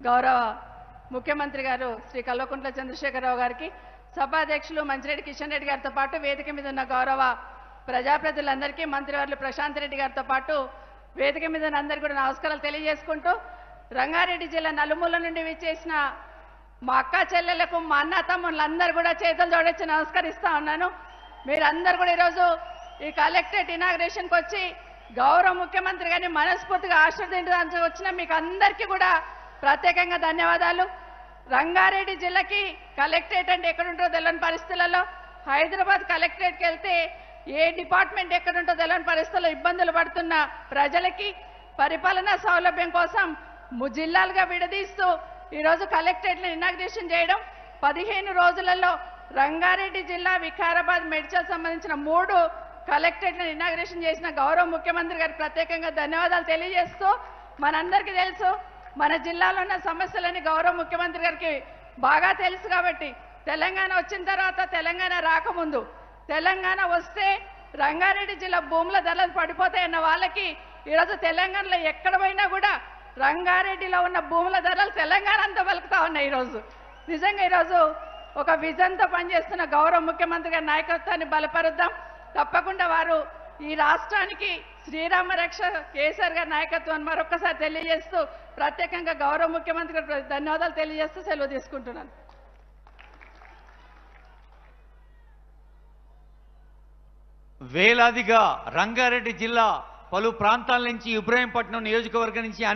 గౌరవ ముఖ్యమంత్రి గారు శ్రీ కల్వకుంట్ల చంద్రశేఖరరావు గారికి, సభాధ్యక్షులు మంచిరెడ్డి కిషన్ రెడ్డి గారితో పాటు వేదిక మీద ఉన్న గౌరవ ప్రజాప్రతినిధులందరికీ, మంత్రివర్యులు ప్రశాంత్ రెడ్డి గారితో పాటు వేదిక మీద ఉన్న అందరికీ కూడా నమస్కారాలు తెలియజేసుకుంటూ, రంగారెడ్డి జిల్లా నలుమూల నుండి విచ్చేసిన మా అక్క చెల్లెలకు, మా అన్న తమ్ముళ్ళందరూ కూడా చేతులు జోడించి నమస్కరిస్తా ఉన్నాను. మీరందరూ కూడా ఈరోజు ఈ కలెక్టరేట్ ఇనాగ్రేషన్కి వచ్చి గౌరవ ముఖ్యమంత్రి గారిని మనస్ఫూర్తిగా ఆశీర్వదించడానికి వచ్చిన మీకు అందరికీ కూడా ప్రత్యేకంగా ధన్యవాదాలు. రంగారెడ్డి జిల్లాకి కలెక్టరేట్ అంటే ఎక్కడుంటుందో తెలియని పరిస్థితులలో, హైదరాబాద్ కలెక్టరేట్కి వెళ్తే ఏ డిపార్ట్మెంట్ ఎక్కడుంటుందో తెలియని పరిస్థితుల్లో ఇబ్బందులు పడుతున్న ప్రజలకి పరిపాలనా సౌలభ్యం కోసం జిల్లాలుగా విడదీస్తూ ఈరోజు కలెక్టరేట్ని ఇనాగ్రేషన్ చేయడం, 15 రోజులలో రంగారెడ్డి జిల్లా, వికారాబాద్, మేడ్చల్ సంబంధించిన 3 కలెక్టరేట్లను ఇనాగ్రేషన్ చేసిన గౌరవ ముఖ్యమంత్రి గారికి ప్రత్యేకంగా ధన్యవాదాలు తెలియజేస్తూ, మనందరికీ తెలుసు మన జిల్లాలో ఉన్న సమస్యలని గౌరవ ముఖ్యమంత్రి గారికి బాగా తెలుసు. కాబట్టి తెలంగాణ వచ్చిన తర్వాత, తెలంగాణ రాకముందు, తెలంగాణ వస్తే రంగారెడ్డి జిల్లా భూముల ధరలు పడిపోతాయన్న వాళ్ళకి ఈరోజు తెలంగాణలో ఎక్కడ పోయినా కూడా రంగారెడ్డిలో ఉన్న భూముల ధరలు తెలంగాణ అంతా పలుకుతా ఉన్నాయి. ఈరోజు నిజంగా ఈరోజు ఒక విజన్తో పనిచేస్తున్న గౌరవ ముఖ్యమంత్రి గారి నాయకత్వాన్ని బలపరుద్దాం. తప్పకుండా వారు ఈ రాష్ట్రానికి శ్రీరామ రక్ష కేసీఆర్ గారి నాయకత్వాన్ని మరొకసారి తెలియజేస్తూ, ప్రత్యేకంగా గౌరవ ముఖ్యమంత్రి గారికి ధన్యవాదాలు తెలియజేస్తూ సెలవు తీసుకుంటున్నాను. వేలాదిగా రంగారెడ్డి జిల్లా పలు ప్రాంతాల నుంచి, ఇబ్రాహీంపట్నం నియోజకవర్గం నుంచి